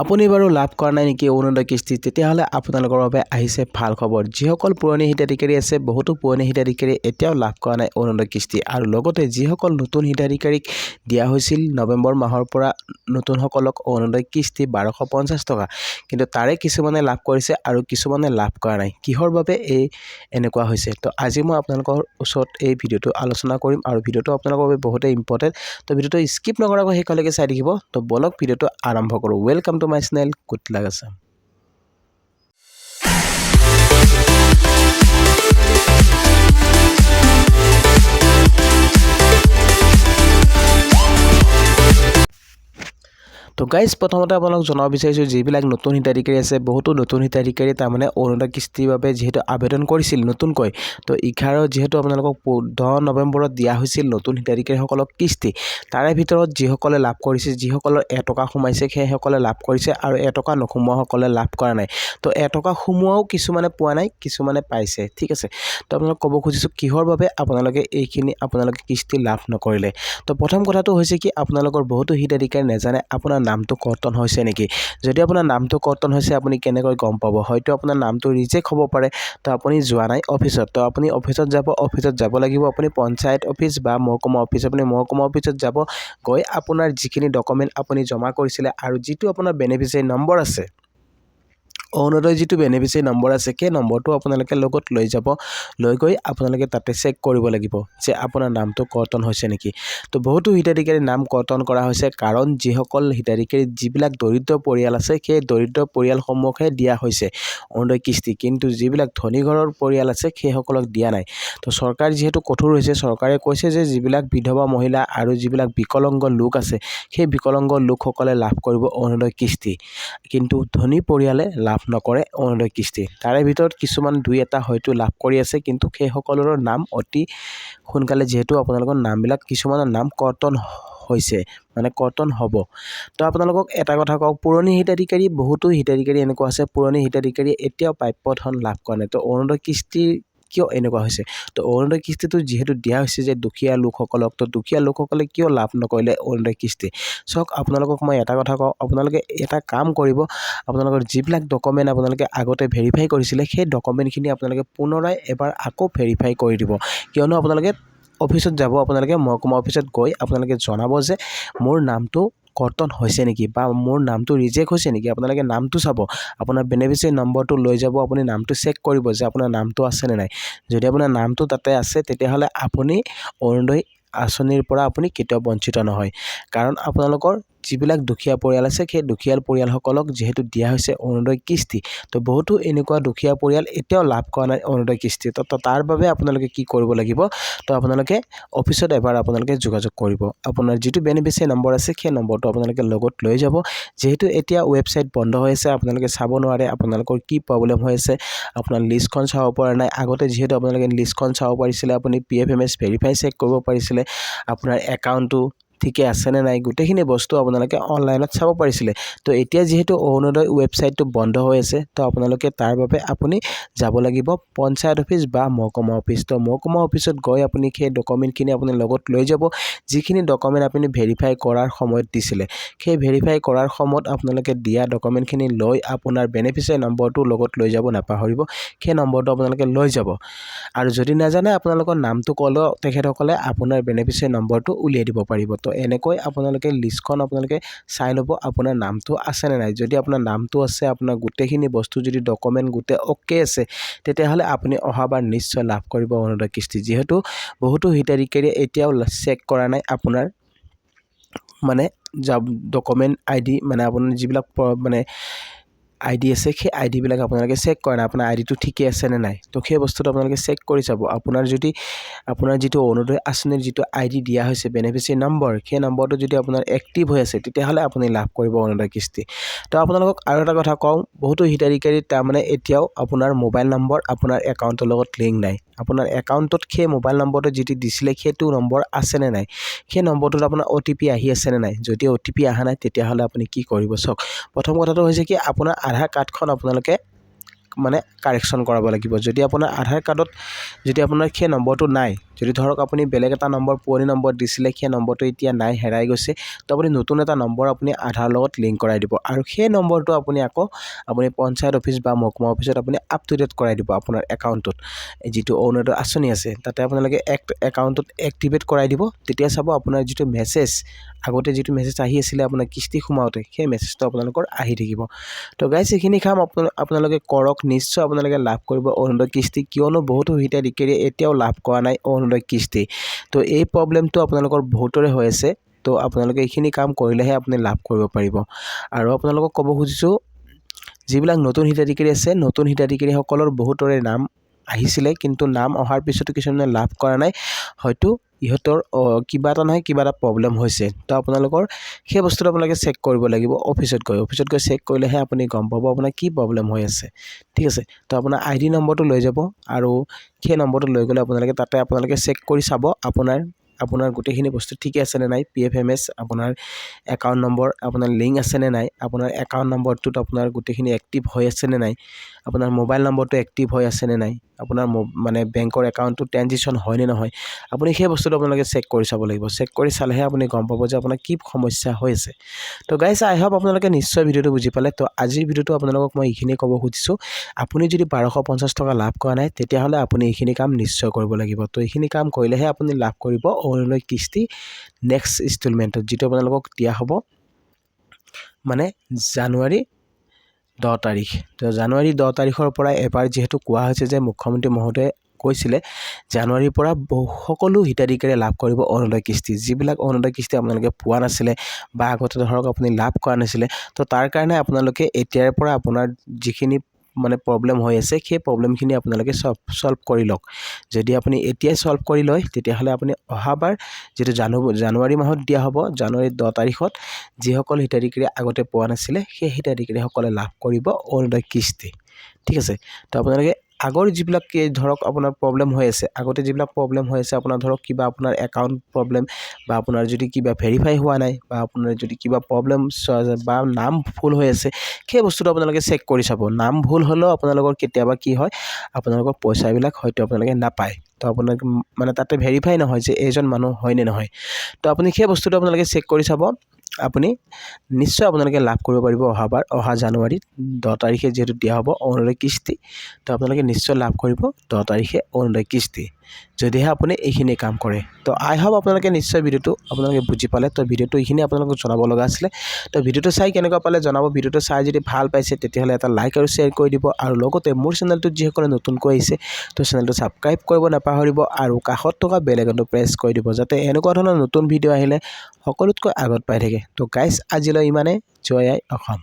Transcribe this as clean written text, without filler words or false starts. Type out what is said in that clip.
আপুনি বাৰু লাভ কৰা নাই নেকি অৰুণোদয় কিস্তি? তেতিয়াহ'লে আপোনালোকৰ বাবে আহিছে ভাল খবৰ। যিসকল পুৰণি হিতাধিকাৰী আছে, বহুতো পুৰণি হিতাধিকাৰী এতিয়াও লাভ কৰা নাই অৰুণোদয় কিস্তি। আৰু লগতে যিসকল নতুন হিতাধিকাৰীক দিয়া হৈছিল নৱেম্বৰ মাহৰ পৰা নতুনসকলক অৰুণোদয় কিস্তি 1250 টকা, কিন্তু তাৰে কিছুমানে লাভ কৰিছে আৰু কিছুমানে লাভ কৰা নাই। কিহৰ বাবে এনেকুৱা হৈছে? তো আজি মই আপোনালোকৰ ওচৰত এই ভিডিঅ'টো আলোচনা কৰিম আৰু ভিডিঅ'টো আপোনালোকৰ বাবে বহুতেই ইম্পৰ্টেণ্ট। তো ভিডিঅ'টো স্কিপ নকৰাকৈ শেষলৈকে চাই থাকিব। তো বলক ভিডিঅ'টো আৰম্ভ কৰোঁ। Welcome to my channel good luck Assam. তো গাইজ প্ৰথমতে আপোনালোক জনাব বিচাৰিছোঁ, যিবিলাক নতুন হিতাধিকাৰী আছে, বহুতো নতুন হিতাধিকাৰী তাৰমানে অৰুণোদয় কিস্তিৰ বাবে যিহেতু আবেদন কৰিছিল নতুনকৈ, তো 11 যিহেতু আপোনালোকক 10 নৱেম্বৰত দিয়া হৈছিল নতুন হিতাধিকাৰীসকলক কিস্তি। তাৰে ভিতৰত যিসকলে লাভ কৰিছে, যিসকলৰ এটকা সোমাইছে সেইসকলে লাভ কৰিছে আৰু এটকা নোসোমোৱাসকলে লাভ কৰা নাই। তো এটকা সোমোৱাও কিছুমানে পোৱা নাই, কিছুমানে পাইছে। ঠিক আছে, তো আপোনালোক ক'ব খুজিছোঁ কিহৰ বাবে আপোনালোকে কিস্তি লাভ নকৰিলে। তো প্ৰথম কথাটো হৈছে কি, আপোনালোকৰ বহুতো হিতাধিকাৰী নাজানে আপোনাৰ নামটো কৰ্তন হৈছে নেকি। যদি আপোনাৰ নামটো কৰ্তন হৈছে আপুনি কেনেকৈ গম পাব? হয়তো আপোনাৰ নামটো ৰিজেক্ট হ'ব পাৰে, তো আপুনি যোৱা নাই অফিচত। তো আপুনি অফিচত যাব লাগিব আপুনি পঞ্চায়ত অফিচ বা মহকুমা অফিচ। আপুনি মহকুমা অফিচত যাব, গৈ আপোনাৰ যিখিনি ডকুমেণ্ট আপুনি জমা কৰিছিলে আৰু যিটো আপোনাৰ বেনিফিচিয়াৰী নম্বৰ আছে, অৰুণোদয় যিটো বেনিফিচিয়াৰী নম্বৰ আছে, সেই নম্বৰটো আপোনালোকে লগত লৈ যাব। লৈ গৈ আপোনালোকে তাতে চেক কৰিব লাগিব যে আপোনাৰ নামটো কৰ্তন হৈছে নেকি। তো বহুতো হিতাধিকাৰীৰ নাম কৰ্তন কৰা হৈছে, কাৰণ যিসকল হিতাধিকাৰী যিবিলাক দৰিদ্ৰ পৰিয়াল আছে, সেই দৰিদ্ৰ পৰিয়ালসমূহহে দিয়া হৈছে অৰুণোদয় কিস্তি, কিন্তু যিবিলাক ধনী ঘৰৰ পৰিয়াল আছে সেইসকলক দিয়া নাই। তো চৰকাৰ যিহেতু কঠোৰ হৈছে, চৰকাৰে কৈছে যে যিবিলাক বিধৱা মহিলা আৰু যিবিলাক বিকলাংগ লোক আছে, সেই বিকলাংগ লোকসকলে লাভ কৰিব অৰুণোদয় কিস্তি, কিন্তু ধনী পৰিয়ালে লাভ নকৰে অৰুণোদয় কিস্তি। তাৰে ভিতৰত কিছুমান দুই এটা হয়তো লাভ কৰি আছে, কিন্তু সেইসকলৰ নাম অতি সোনকালে, যিহেতু আপোনালোকৰ নামবিলাক কিছুমানৰ নাম কৰ্তন হৈছে, মানে কৰ্তন হ'ব। তো আপোনালোকক এটা কথা কওঁ, পুৰণি হিতাধিকাৰী, বহুতো হিতাধিকাৰী এনেকুৱা আছে, পুৰণি হিতাধিকাৰী এতিয়াও প্ৰাপ্য ধন লাভ কৰা নাই। তো অৰুণোদয় কিস্তি কিয় এনেকুৱা হৈছে? তো অৰুণোদয় কিস্তিটো যিহেতু দিয়া হৈছে যে দুখীয়া লোকসকলক, তো দুখীয়া লোকসকলে কিয় লাভ নকৰিলে অৰুণোদয় কিস্তি? চাওক, আপোনালোকক মই এটা কথা কওঁ, আপোনালোকে এটা কাম কৰিব, আপোনালোকৰ যিবিলাক ডকুমেণ্ট আপোনালোকে আগতে ভেৰিফাই কৰিছিলে, সেই ডকুমেণ্টখিনি আপোনালোকে পুনৰাই এবাৰ আকৌ ভেৰিফাই কৰি দিব। কিয়নো আপোনালোকে অফিচত যাব, আপোনালোকে মহকুমা অফিচত গৈ আপোনালোকে জনাব যে মোৰ নামটো কৰ্তন হৈছে নেকি বা মোৰ নামটো ৰিজেক্ট হৈছে নেকি। আপোনালোকে নামটো চাব, আপোনাৰ বেনিফিচিয়াৰী নম্বৰটো লৈ যাব, আপুনি নামটো চেক কৰিব যে আপোনাৰ নামটো আছেনে নাই। যদি আপোনাৰ নামটো তাতে আছে, তেতিয়াহ'লে আপুনি অৰুণোদয় আঁচনিৰ পৰা আপুনি কেতিয়াও বঞ্চিত নহয়। কাৰণ আপোনালোকৰ যিবিলাক দুখীয়া পৰিয়াল আছে, সেই দুখীয়া পৰিয়ালসকলক যিহেতু দিয়া হৈছে অৰুণোদয় কিস্তি, তো বহুতো এনেকুৱা দুখীয়া পৰিয়াল এতিয়াও লাভ কৰা নাই অৰুণোদয় কিস্তি। তো তাৰ বাবে আপোনালোকে কি কৰিব লাগিব? তো আপোনালোকে অফিচত এবাৰ আপোনালোকে যোগাযোগ কৰিব। আপোনাৰ যিটো বেনিফিচিয়াৰী নম্বৰ আছে, সেই নম্বৰটো আপোনালোকে লগত লৈ যাব। যিহেতু এতিয়া ৱেবছাইট বন্ধ হৈ আছে, আপোনালোকে চাব নোৱাৰে আপোনালোকৰ কি প্ৰব্লেম হৈ আছে, আপোনাৰ লিষ্টখন চাব পৰা নাই। আগতে যিহেতু আপোনালোকে লিষ্টখন চাব পাৰিছিলে, আপুনি PFMS ভেৰিফাই চেক কৰিব পাৰিছিলে, আপোনাৰ একাউণ্টটো ঠিকে আছেনে নাই, গোটেইখিনি বস্তু আপোনালোকে অনলাইনত চাব পাৰিছিলে। তো এতিয়া যিহেতু অৰুণোদয় ৱেবছাইটটো বন্ধ হৈ আছে, তো আপোনালোকে তাৰ বাবে আপুনি যাব লাগিব পঞ্চায়ত অফিচ বা মহকুমা অফিচ। তো মহকুমা অফিচত গৈ আপুনি সেই ডকুমেণ্টখিনি আপুনি লগত লৈ যাব, যিখিনি ডকুমেণ্ট আপুনি ভেৰিফাই কৰাৰ সময়ত দিছিলে। সেই ভেৰিফাই কৰাৰ সময়ত আপোনালোকে দিয়া ডকুমেণ্টখিনি লৈ আপোনাৰ বেনিফিচিয়াৰী নম্বৰটো লগত লৈ যাব, নাপাহৰিব। সেই নম্বৰটো আপোনালোকে লৈ যাব, আৰু যদি নাজানে আপোনালোকৰ নামটো ক'লেও তেখেতসকলে আপোনাৰ বেনিফিচিয়াৰী নম্বৰটো উলিয়াই দিব পাৰিব। তো এনেকৈ আপোনালোকে লিষ্টখন আপোনালোকে চাই ল'ব আপোনাৰ নামটো আছেনে নাই। যদি আপোনাৰ নামটো আছে, আপোনাৰ গোটেইখিনি বস্তু যদি ডকুমেণ্ট গোটেই অ'কে আছে, তেতিয়াহ'লে আপুনি অহাবাৰ নিশ্চয় লাভ কৰিব অৰুণোদয় কিস্তি। যিহেতু বহুতো হিতাধিকাৰীয়ে এতিয়াও চেক কৰা নাই আপোনাৰ মানে ডকুমেণ্ট ID, মানে আপোনাৰ যিবিলাক মানে ID আছে, সেই IDবিলাক আপোনালোকে চেক কৰা নাই, আপোনাৰ IDটো ঠিকে আছেনে নাই। তো সেই বস্তুটো আপোনালোকে চেক কৰি চাব। আপোনাৰ যিটো অৰুণোদয় আঁচনিৰ যিটো ID দিয়া হৈছে বেনিফিচিয়াৰী নম্বৰ, সেই নম্বৰটো যদি আপোনাৰ এক্টিভ হৈ আছে, তেতিয়াহ'লে আপুনি লাভ কৰিব অৰুণোদয় কিস্তি। তো আপোনালোকক আৰু এটা কথা কওঁ, বহুতো হিতাধিকাৰী তাৰমানে এতিয়াও আপোনাৰ মোবাইল নম্বৰ আপোনাৰ একাউণ্টৰ লগত লিংক নাই। আপোনাৰ একাউণ্টত সেই মোবাইল নম্বৰটো যিটো দিছিলে, সেইটো নম্বৰ আছেনে নাই, সেই নম্বৰটোত আপোনাৰ OTP আহি আছেনে নাই। যদি OTP অহা নাই, তেতিয়াহ'লে আপুনি কি কৰিব? চাওক, প্ৰথম কথাটো হৈছে কি, আপোনাৰ আধাৰ কাৰ্ডখন আপোনালোকে মানে কাৰেকশ্যন কৰাব লাগিব। যদি আপোনাৰ আধাৰ কাৰ্ডত যদি আপোনাৰ সেই নম্বৰটো নাই, যদি ধৰক আপুনি বেলেগ এটা নম্বৰ পুৰণি নম্বৰ দিছিলে সেই নম্বৰটো এতিয়া নাই হেৰাই গৈছে তো আপুনি নতুন এটা নম্বৰ আপুনি আধাৰ লগত লিংক কৰাই দিব আৰু সেই নম্বৰটো আপুনি আকৌ আপুনি পঞ্চায়ত অফিচ বা মহকুমা অফিচত আপুনি আপ টু ডেট কৰাই দিব আপোনাৰ একাউণ্টত যিটো অৰুণোদয় আঁচনি আছে তাতে আপোনালোকে একাউণ্টত এক্টিভেট কৰাই দিব তেতিয়া চাব আপোনাৰ যিটো মেছেজ আগতে যিটো মেছেজ আহি আছিলে আপোনাৰ কিস্তি সোমাওঁতে সেই মেছেজটো আপোনালোকৰ আহি থাকিব তো গাইজ এইখিনি কাম আপোনালোকে কৰক নিশ্চয় আপোনালোকে লাভ কৰিব অৰুণোদয় কিস্তি কিয়নো বহুতো হিতাধিকাৰীয়ে এতিয়াও লাভ কৰা নাই অৰুণোদয় কিস্তি তো এই প্ৰব্লেমটো আপোনালোকৰ বহুতৰে হৈ আছে তো আপোনালোকে এইখিনি কাম কৰিলেহে আপুনি লাভ কৰিব পাৰিব আৰু আপোনালোকক ক'ব খুজিছোঁ যিবিলাক নতুন হিতাধিকাৰী আছে নতুন হিতাধিকাৰীসকলৰ বহুতৰে নাম আহিছিলে কিন্তু নাম অহাৰ পিছতো কিছুমানে লাভ কৰা নাই হয়তো ইহঁতৰ কিবা এটা নহয় কিবা এটা প্ৰব্লেম হৈছে তো আপোনালোকৰ সেই বস্তুটো আপোনালোকে চেক কৰিব লাগিব অফিচত গৈ চেক কৰিলেহে আপুনি গম পাব আপোনাৰ কি প্ৰব্লেম হৈ আছে ঠিক আছে তো আপোনাৰ আইডি নম্বৰটো লৈ যাব আৰু সেই নম্বৰটো লৈ গ'লে আপোনালোকে তাতে আপোনালোকে চেক কৰি চাব আপোনাৰ গোটেইখিনি বস্তু ঠিকে আছে নে নাই PFMS আপোনাৰ একাউণ্ট নম্বৰ আপোনাৰ লিংক আছে নে নাই আপোনাৰ একাউণ্ট নম্বৰটোত আপোনাৰ গোটেইখিনি এক্টিভ হৈ আছে নে নাই আপোনাৰ মোবাইল নম্বৰটো এক্টিভ হৈ আছে নে নাই আপোনাৰ মানে বেংকৰ একাউণ্টটো ট্ৰানজেকশ্যন হয় নে নহয় আপুনি সেই বস্তুটো আপোনালোকে চেক কৰি চাব লাগিব চেক কৰি চালেহে আপুনি গম পাব যে আপোনাৰ কি সমস্যা হৈ আছে তো গাইজ আই হোপ আপোনালোকে নিশ্চয় ভিডিঅ'টো বুজি পালে তো আজিৰ ভিডিঅ'টো আপোনালোকক মই এইখিনি ক'ব খুজিছোঁ আপুনি যদি 1250 টকা লাভ কৰা নাই তেতিয়াহ'লে আপুনি এইখিনি কাম নিশ্চয় কৰিব লাগিব তো এইখিনি কাম কৰিলেহে আপুনি লাভ কৰিব অৰুণোদয় কিস্তি নেক্সট ইনষ্টলমেণ্টত যিটো আপোনালোকক দিয়া হ'ব মানে জানুৱাৰী 10 তাৰিখ তো জানুৱাৰী 10 তাৰিখৰ পৰা এবাৰ যিহেতু কোৱা হৈছে যে মুখ্যমন্ত্ৰী মহোদয়ে কৈছিলে জানুৱাৰীৰ পৰা সকলো হিতাধিকাৰীয়ে লাভ কৰিব অৰুণোদয় কিস্তি যিবিলাক অৰুণোদয় কিস্তি আপোনালোকে পোৱা নাছিলে বা আগতে ধৰক আপুনি লাভ কৰা নাছিলে তো তাৰ কাৰণে আপোনালোকে এতিয়াৰ পৰা আপোনাৰ যিখিনি মানে প্ৰব্লেম হৈ আছে সেই প্ৰব্লেমখিনি আপোনালোকে সলভ কৰি লওক যদি আপুনি এতিয়াই সলভ কৰি লয় তেতিয়াহ'লে আপুনি অহাবাৰ যেটো জানুৱাৰী মাহত দিয়া হ'ব জানুৱাৰী 10 তাৰিখত যিসকল হিতাধিকাৰী আগতে পোৱা নাছিলে সেই হিতাধিকাৰীসকলে লাভ কৰিব অৰুণোদয় কিস্তি ঠিক আছে তো আপোনালোকে আগৰ যিবিলাক ধৰক আপোনাৰ প্ৰব্লেম হৈ আছে আগতে যিবিলাক প্ৰব্লেম হৈ আছে আপোনাৰ ধৰক কিবা আপোনাৰ একাউণ্ট প্ৰব্লেম বা আপোনাৰ যদি কিবা ভেৰিফাই হোৱা নাই বা আপোনাৰ যদি কিবা প্ৰব্লেম বা নাম ভুল হৈ আছে সেই বস্তুটো আপোনালোকে চেক কৰি চাব নাম ভুল হ'লেও আপোনালোকৰ কেতিয়াবা কি হয় আপোনালোকৰ পইচাবিলাক হয়তো আপোনালোকে নাপায় তো আপোনালোকে মানে তাতে ভেৰিফাই নহয় যে এজন মানুহ হয় নে নহয় তো আপুনি সেই বস্তুটো আপোনালোকে চেক কৰি চাব আপুনি নিশ্চয় আপোনালোকে লাভ কৰিব পাৰিব অহা জানুৱাৰী 10 তাৰিখে যেহেতু দিয়া হ'ব অৰুণোদয় কিস্তি তো আপোনালোকে নিশ্চয় লাভ কৰিব 10 তাৰিখে অৰুণোদয় কিস্তি যদিহে আপুনি এইখিনি কাম কৰে তো আই হোপ আপোনালোকে নিশ্চয় ভিডিঅ'টো আপোনালোকে বুজি পালে তো ভিডিঅ'টো এইখিনি আপোনালোকক জনাব লগা আছিলে তো ভিডিঅ'টো চাই কেনেকুৱা পালে জনাব ভিডিঅ'টো চাই যদি ভাল পাইছে তেতিয়াহ'লে এটা লাইক আৰু শ্বেয়াৰ কৰি দিব আৰু লগতে মোৰ চেনেলটোত যিসকলে নতুনকৈ আহিছে তো চেনেলটো ছাবস্ক্ৰাইব কৰিব নাপাহৰিব আৰু কাষত থকা বেল আইকনটো প্ৰেছ কৰি দিব যাতে এনেকুৱা ধৰণৰ নতুন ভিডিঅ' আহিলে সকলোতকৈ আগত পাই থাকে তো গাইজ আজিলৈ ইমানে জয় আই অসম।